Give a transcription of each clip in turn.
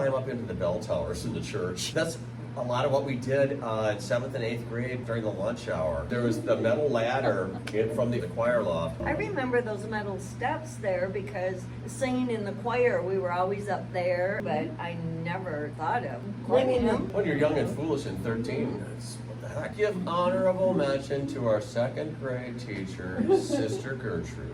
climb up into the bell towers in the church. That's a lot of what we did in 7th and 8th grade during the lunch hour. There was the metal ladder from the choir loft. I remember those metal steps there because singing in the choir, we were always up there, but I never thought of climbing them. When you're young and foolish and 13, it's what the heck. Give honorable mention to our 2nd grade teacher, Sister Gertrude.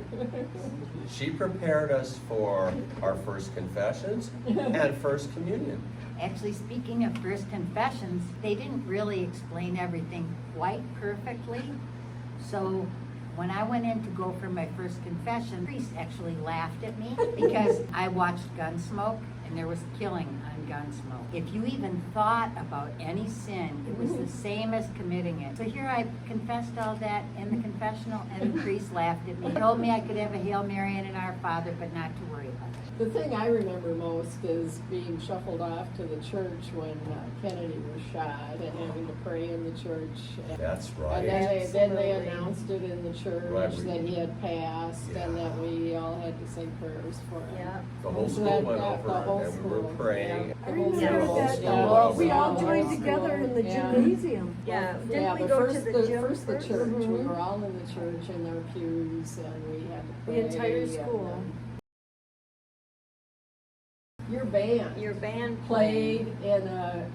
She prepared us for our first confessions and first communion. Actually, speaking of first confessions, they didn't really explain everything quite perfectly. So when I went in to go for my first confession, the priest actually laughed at me because I watched Gunsmoke and there was killing on Gunsmoke. If you even thought about any sin, it was the same as committing it. So here I confessed all that in the confessional and the priest laughed at me. He told me I could have a Hail Mary and an Our Father, but not to worry about it. The thing I remember most is being shuffled off to the church when Kennedy was shot and having to pray in the church. That's right. And then they announced it in the church Right. that he had passed Yeah. and that we all had to say prayers for him. Yeah. The whole So school that- went that- the over whole and we were school, praying. yeah. I remember Yeah. that Yeah. we all Yeah. joined together in the Yeah. gymnasium. Yeah, didn't Yeah, we but go first to the gym first the first? church. We Mhm. were all in the church in our pews and we had to The pray. entire and, school. Your band Your band played in a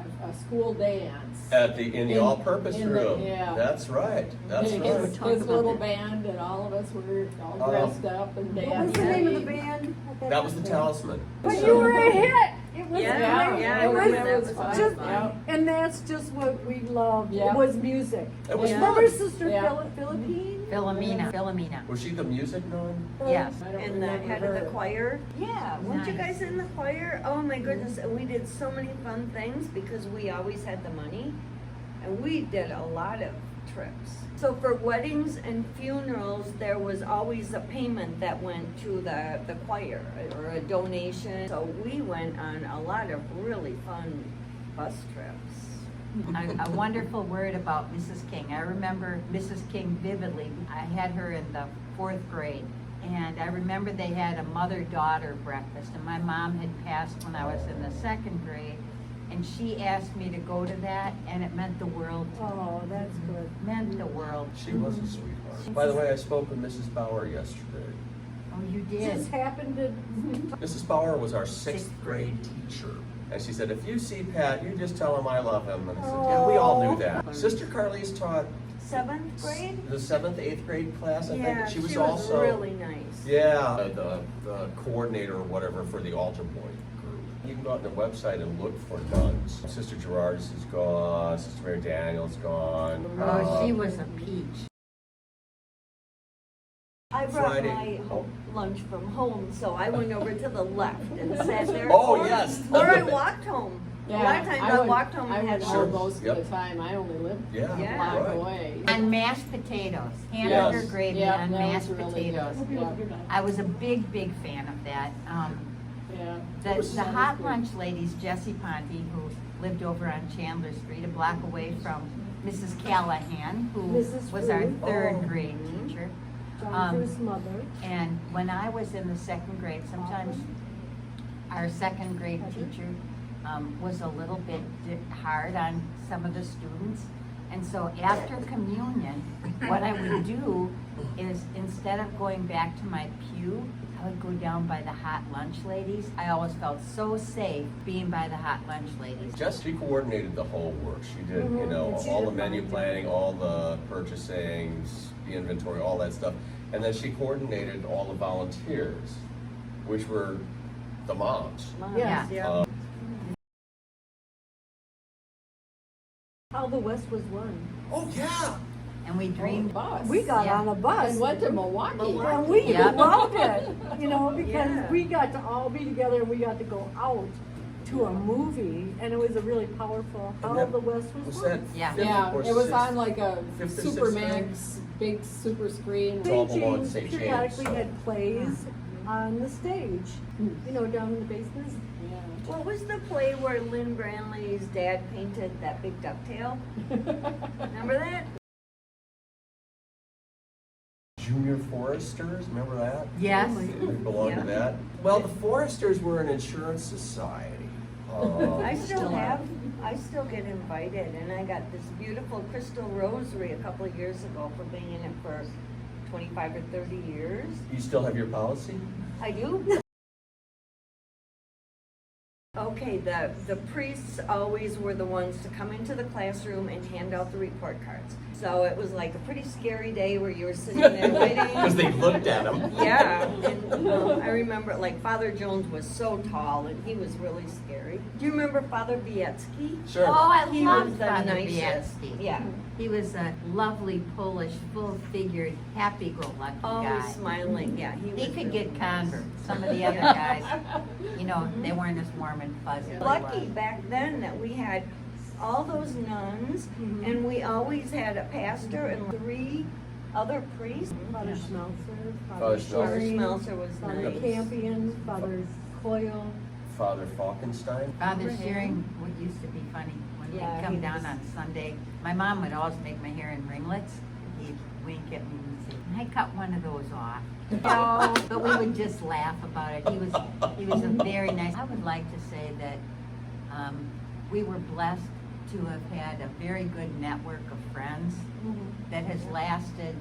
school dance. In the In- all-purpose in the- room. yeah. That's right. That's his, right. his little band and all of us were all dressed up and dancing. What was the name of the band? That was the Talisman. But you were a hit. It was Yeah, great. yeah, I It remember was that was just, fun. and that's just what we loved. Yeah. It was music. It was Yeah. Remember fun. Sister Yeah. Philippine? Philomena. Was she the music nun? Yes. I don't in the remember head of the her. choir. Yeah, weren't you Nice. guys in the choir? Oh my goodness, and we did so many fun things because we always had the money, and we did a lot of trips. So for weddings and funerals, there was always a payment that went to the choir or a donation. So we went on a lot of really fun bus trips. A wonderful word about Mrs. King. I remember Mrs. King vividly. I had her in the 4th grade, and I remember they had a mother-daughter breakfast, and my mom had passed when I was in the 2nd grade, and she asked me to go to that, and it meant the world to me. Oh, that's good. Meant the world. She was a sweetheart. By the way, I spoke with Mrs. Bauer yesterday. Oh, you did? Just happened to. Mrs. Bauer was our 6th grade teacher. And she said, if you see Pat, you just tell him I love him. And I said, yeah, we all knew that. Sister Carly's taught 7th grade? the 7th, 8th grade class, I Yeah, think. She was was also really nice. Yeah, the coordinator or whatever for the altar boy group. You can go out on their website and look for nuns. Sister Gerard's is gone, Sister Mary Daniel's gone. Oh, she was a peach. I brought Friday. my lunch from home, so I went over to the left and sat there. Oh, or, yes. Or I walked home. Yeah, a lot of times I would- walked home I and had would Sure. go most Yep. of the time. I only lived Yeah, Yeah. a block right. away. And mashed potatoes. Hamburger Yes. gravy Yeah, on that mashed was really potatoes. good. Yeah. I was a big fan of that. Yeah. The hot lunch ladies, Jessie Ponte, who lived over on Chandler Street, a block away from Mrs. Callahan, who Mrs. was our Ruth. 3rd Oh. grade teacher. John Bruce's mother. And when I was in the 2nd grade, sometimes our 2nd grade teacher was a little bit hard on some of the students. And so after communion, what I would do is instead of going back to my pew, I would go down by the hot lunch ladies. I always felt so safe being by the hot lunch ladies. She coordinated the whole work. She did, you know, And she all did the menu fine. planning, all the purchasing, the inventory, all that stuff. And then she coordinated all the volunteers, which were the moms. Moms, Yeah. yeah. How the West was won. Oh, yeah. And we dreamed. Bus. We got Yeah. on a bus. And went to Milwaukee. And we Yeah. loved it, you know, because Yeah. we got to all be together and we got to go out to a movie, and it was a really powerful And How that- the West was Was won. that Yeah. fifth Yeah, or it was sixth? on like a Fifth or sixth Supermax big super screen. It's all St. belong to James St. James, periodically so. had plays on the stage, you know, down in the basement. Yeah. What was the play where Lynn Branley's dad painted that big ducktail? Remember that? Junior Foresters, remember that? Yes. We belonged to Yeah. that. Well, the Foresters were an insurance society. I still Still have, I still get invited, and I got this beautiful crystal rosary a couple of years ago for being in it for 25 or 30 years. You still have your policy? I do. Okay, the priests always were the ones to come into the classroom and hand out the report cards. So it was like a pretty scary day where you were sitting there waiting. Because they looked at him. Yeah, and I remember like Father Jones was so tall and he was really scary. Do you remember Father Bietsky? Sure. Oh, I He loved was the Father nicest. Bietsky. Yeah, He was a lovely Polish, full-figured, happy-go-lucky always guy. smiling. Yeah, he was He could really get nice. converts. Some of the other guys, you know, they weren't as warm and fuzzy. Lucky back then that we had all those nuns, and we always had a pastor and 3 other priests. Father Schmelzer, Father Father Father Schmelzer, Schmelzer was Father nice. Campion, Father Coyle. Father Falkenstein. Father Shearing would used to be funny when Yeah, he'd come he down was- on Sunday. My mom would always make my hair in ringlets. He'd wink at me and say, "I cut one of those off." No, but we would just laugh about it. He was a very nice. I would like to say that we were blessed to have had a very good network of friends that has lasted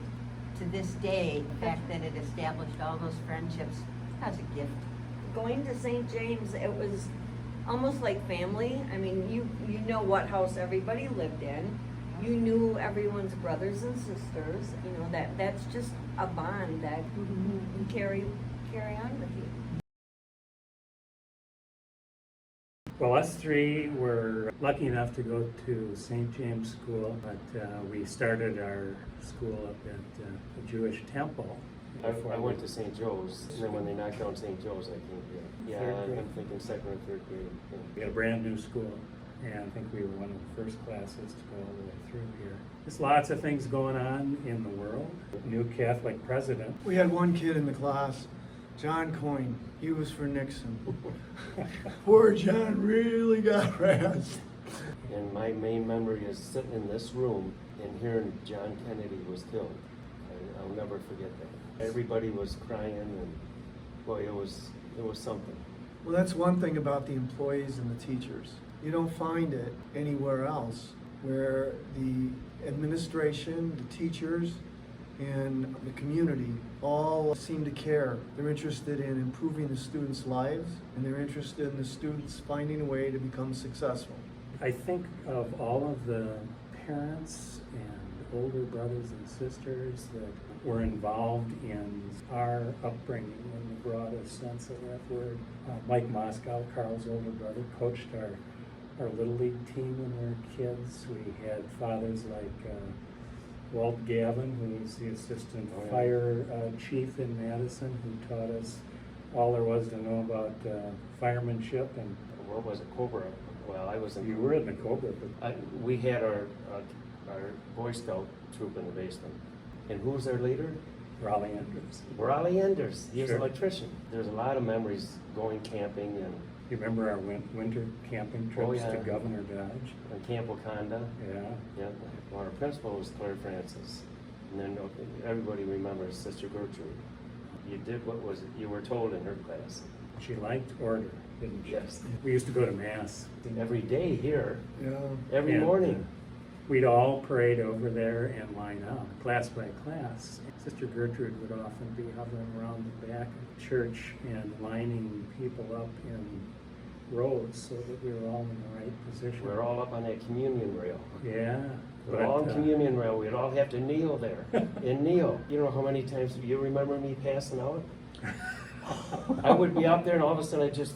to this day. The fact that it established all those friendships, that's a gift. Going to St. James, it was almost like family. I mean, you know what house everybody lived in. You knew everyone's brothers and sisters. You know that's just a bond that you carry on with you. Well, us 3 were lucky enough to go to St. James School, but we started our school up at the Jewish Temple. I went to St. Joe's, and then when they knocked down St. Joe's, I came here. Yeah, Third grade. I'm thinking 2nd or 3rd grade. Yeah. We had a brand new school, and I think we were one of the first classes to go all the way through here. There's lots of things going on in the world. New Catholic president. We had one kid in the class, John Coyne. He was for Nixon. Poor John really got razzed. And my main memory is sitting in this room and hearing John Kennedy was killed. I'll never forget that. Everybody was crying, and boy, it was something. Well, that's one thing about the employees and the teachers. You don't find it anywhere else where the administration, the teachers, and the community all seem to care. They're interested in improving the students' lives, and they're interested in the students finding a way to become successful. I think of all of the parents and older brothers and sisters that were involved in our upbringing in the broadest sense of that word. Mike Moscow, Carl's older brother, coached our Little League team when we were kids. We had fathers like Walt Gavin, who was the assistant fire chief in Madison, who taught us all there was to know about firemanship. And What was it, Cobra? Well, I was in. you were in the Cobra, but We had our Boy Scout troop in the basement. And who was our leader? Raleigh Andrews. Raleigh Enders. He was Sure. an electrician. There's a lot of memories going camping and You remember our winter camping trips Oh, yeah. to Governor Dodge? Camp Wakanda. Yeah. Yeah, well, our principal was Claire Francis, and then everybody remembers Sister Gertrude. You did what was you were told in her class. She liked order, didn't she? Yes. We used to go to Mass. Every day here, Yeah. every And, morning. We'd all parade over there and line up, class by class. Sister Gertrude would often be hovering around the back of the church and lining people up in rows so that we were all in the right position. We were all up on that communion rail. Yeah. We were all on but, communion rail. We'd all have to kneel there and kneel. You know how many times you remember me passing out? I would be up there, and all of a sudden I just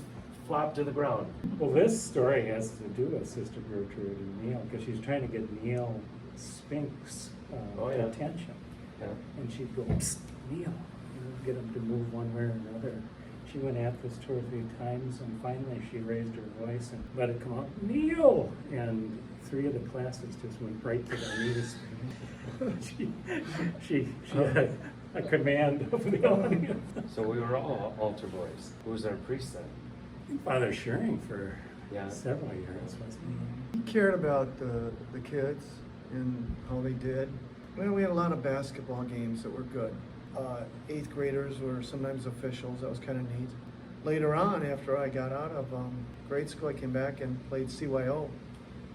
flop to the ground. Well, this story has to do with Sister Gertrude and Neil, because she's trying to get Neil Spink's Oh, yeah. attention. Yeah. And she'd go, "Psst, Neil," get him to move one way or another. She went at this 2 or 3 times, and finally she raised her voice and let it come out, "Neil!" And 3 of the classes just went right to their knees. she had a command of the audience. So we were all altar boys. Who was our priest then? Father Shearing for Yeah. several years, wasn't he? He cared about the kids and how they did. Well, we had a lot of basketball games that were good. 8th graders were sometimes officials. That was kind of neat. later on, after I got out of grade school, I came back and played CYO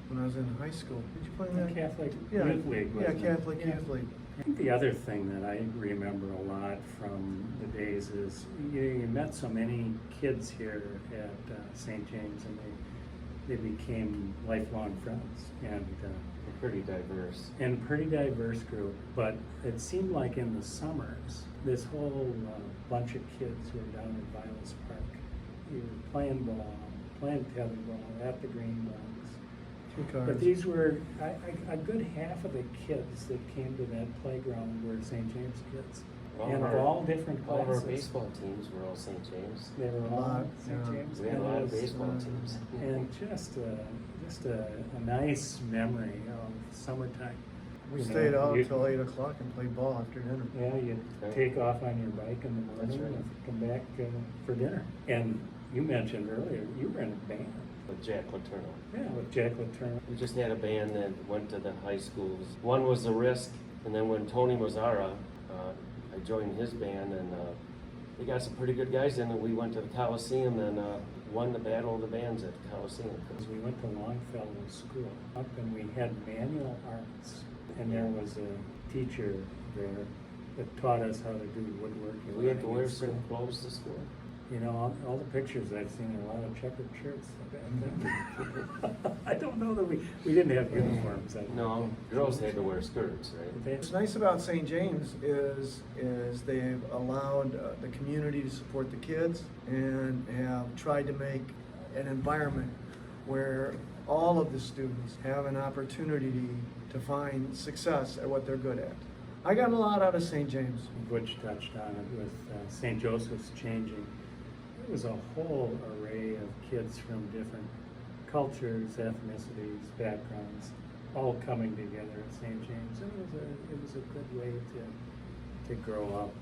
when I was in high school. Did you play in that? Catholic Yeah, Youth League. yeah, wasn't it? Catholic Yeah. Youth League. I think the other thing that I remember a lot from the days is you met so many kids here at St. James, and they became lifelong friends, and Pretty diverse. pretty diverse group. But it seemed like in the summers, this whole bunch of kids who were down at Vilas Park, you were playing ball, playing tetherball at the green bugs. But these were a good half of the kids that came to that playground were St. James kids, and of all different All of our classes. baseball teams were all St. James. They were all St. Yeah. James. We had a and lot it of was, baseball teams. and just a nice memory of summertime. We You know, stayed out you- till 8 o'clock and played ball after dinner. Yeah, you'd take off on your bike in the morning right. and come back for dinner. And you mentioned earlier, you were in a band. With Jack Laterno. Yeah, with Jack Laterno. We just had a band that went to the high schools. One was The Risk, and then when Tony Mazzara, I joined his band, and they got some pretty good guys in, and we went to the Coliseum and won the Battle of the Bands at the Coliseum. Because we went to Longfellow School up and we had manual arts, and there was a teacher there that taught us how to do woodworking. We had to wear And so, certain clothes to school. You know, all the pictures I've seen are a lot of checkered shirts. I don't know that we didn't have uniforms. No, girls had to wear skirts, right? What's nice about St. James is they've allowed the community to support the kids and have tried to make an environment where all of the students have an opportunity to find success at what they're good at. I got a lot out of St. James. Butch touched on it with St. Joseph's changing. It was a whole array of kids from different cultures, ethnicities, backgrounds, all coming together at St. James. It was a good way to grow up.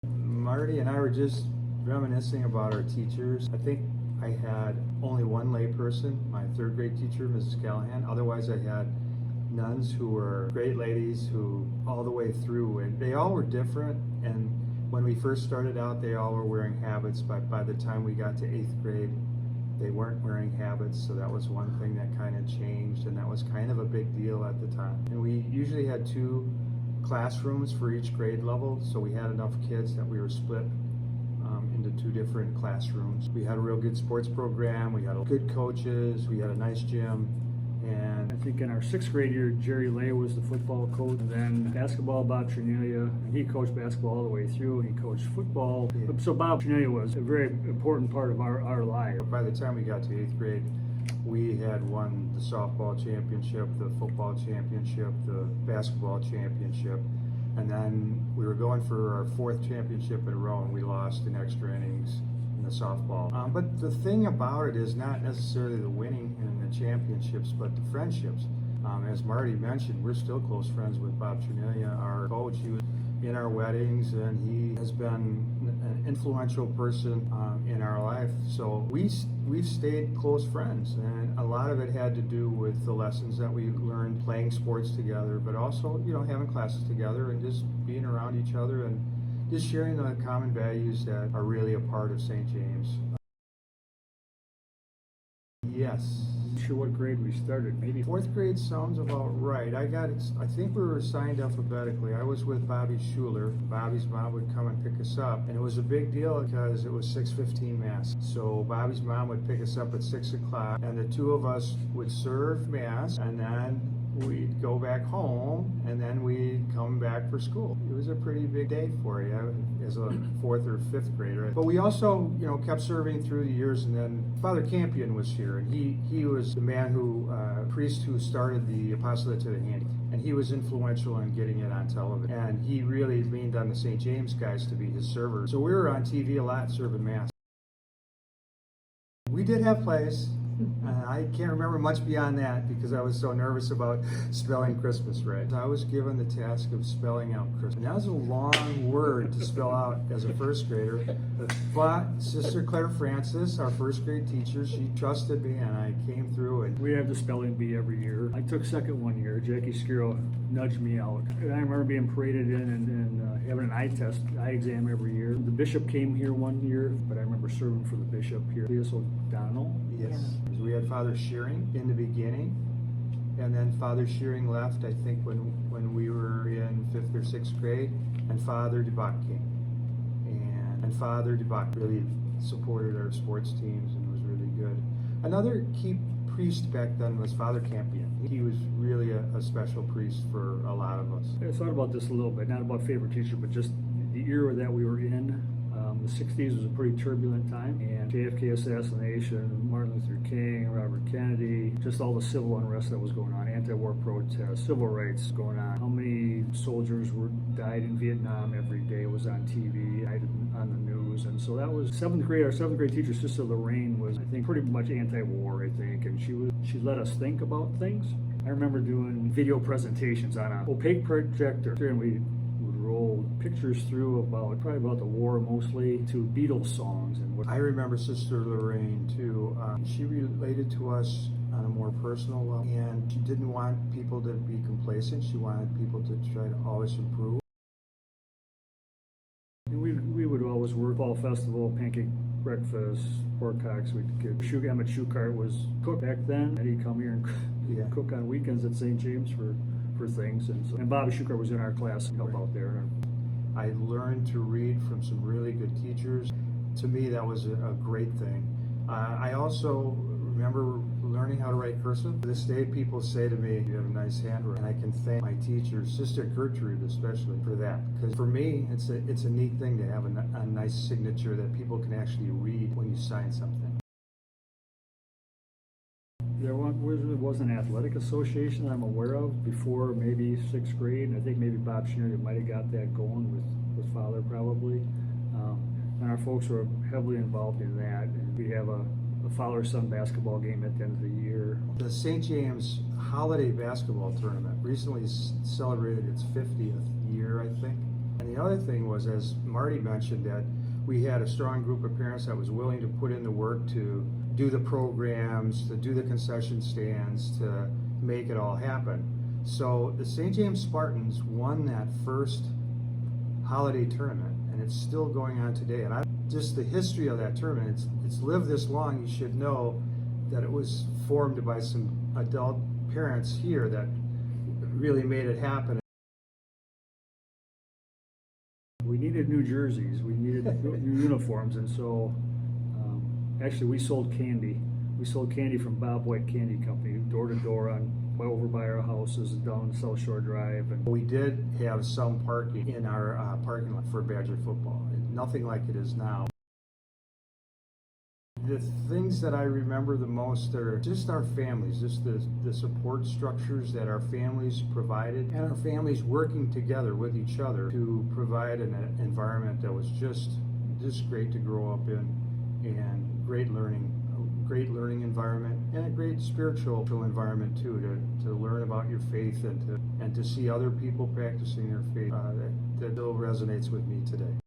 Marty and I were just reminiscing about our teachers. I think I had only one layperson, my third grade teacher, Mrs. Callahan. Otherwise, I had nuns who were great ladies who all the way through, and they all were different. And when we first started out, they all were wearing habits, but by the time we got to 8th grade, they weren't wearing habits, so that was one thing that kind of changed, and that was kind of a big deal at the time. And we usually had 2 classrooms for each grade level, so we had enough kids that we were split into 2 different classrooms. We had a real good sports program, we had good coaches, we had a nice gym, and I think in our 6th grade year, Jerry Lay was the football coach. And then basketball, Bob Cernelia, and he coached basketball all the way through. He coached football. Yeah. So Bob Cernelia was a very important part of our life. by the time we got to 8th grade, we had won the softball championship, the football championship, the basketball championship, and then we were going for our 4th championship in a row, and we lost in extra innings in the softball. But the thing about it is not necessarily the winning and the championships, but the friendships. As Marty mentioned, we're still close friends with Bob Cernelia, our coach. He was in our weddings, and he has been an influential person in our life. So we've stayed close friends, and a lot of it had to do with the lessons that we learned playing sports together, but also, you know, having classes together and just being around each other and just sharing the common values that are really a part of St. James. Yes. I'm sure what grade we started, maybe 4th grade sounds about right. I think we were assigned alphabetically. I was with Bobby Schuler. Bobby's mom would come and pick us up, and it was a big deal because it was 6:15 Mass. So Bobby's mom would pick us up at 6 o'clock, and the 2 of us would serve Mass, and then we'd go back home, and then we'd come back for school. It was a pretty big day for you as a 4th or 5th grader. But we also, you know, kept serving through the years, and then Father Campion was here, and he was the man who, priest who started the Apostolate to the Handy, and he was influential in getting it on television. And he really leaned on the St. James guys to be his servers. So we were on TV a lot serving Mass. We did have plays. I can't remember much beyond that because I was so nervous about spelling Christmas right. I was given the task of spelling out Christmas. And that was a long word to spell out as a first grader. But Sister Claire Francis, our first grade teacher, she trusted me and I came through. And We have the spelling bee every year. I took second one year. Jackie Skiro nudged me out. And I remember being paraded in and having an eye exam every year. The bishop came here one year, but I remember serving for the bishop here. Leas O'Donnell. yes, we had Father Shearing in the beginning. And then Father Shearing left, I think, when we were in 5th or 6th grade, and Father DeBach came. And Father DeBach really supported our sports teams and was really good. Another key priest back then was Father Campion. He was really a special priest for a lot of us. I thought about this a little bit, not about favorite teacher, but just the era that we were in. The 60s was a pretty turbulent time, and JFK assassination, Martin Luther King, Robert Kennedy, just all the civil unrest that was going on, anti-war protests, civil rights going on. How many soldiers died in Vietnam every day was on TV, on the news, and so that was our seventh grade teacher, Sister Lorraine, was, I think, pretty much anti-war, I think, and she let us think about things. I remember doing video presentations on an opaque projector, and we would roll pictures through probably about the war mostly, to Beatles songs. And I remember Sister Lorraine too. She related to us on a more personal level, and she didn't want people to be complacent. She wanted people to try to always improve. We would always work fall festival, pancake breakfast, pork cocks. We'd get Emmett Shukart was cook back then, and he'd come here and cook on weekends at St. James for things. And Bobby Shukart was in our class and helped out there. I learned to read from some really good teachers. To me, that was a great thing. I also remember learning how to write cursive. To this day, people say to me, "You have a nice handwriting," and I can thank my teacher, Sister Gertrude, especially for that. Because for me, it's a neat thing to have a nice signature that people can actually read when you sign something. There was an athletic association I'm aware of before maybe 6th grade, and I think maybe Bob Schneider might have got that going with Father probably. And our folks were heavily involved in that. And we have a father-son basketball game at the end of the year. The St. James Holiday Basketball Tournament recently celebrated its 50th year, I think. And the other thing was, as Marty mentioned, that we had a strong group of parents that was willing to put in the work to do the programs, to do the concession stands, to make it all happen. So the St. James Spartans won that first holiday tournament, and it's still going on today. And just the history of that tournament, it's lived this long, you should know that it was formed by some adult parents here that really made it happen. We needed new jerseys, we needed new uniforms, and so actually we sold candy. We sold candy from Bob White Candy Company, door to door over by our houses down South Shore Drive. And we did have some parking in our parking lot for Badger football. Nothing like it is now. The things that I remember the most are just our families, just the support structures that our families provided, and our families working together with each other to provide an environment that was just great to grow up in, and great learning environment, and a great spiritual environment too, to learn about your faith and to see other people practicing their faith. That still resonates with me today.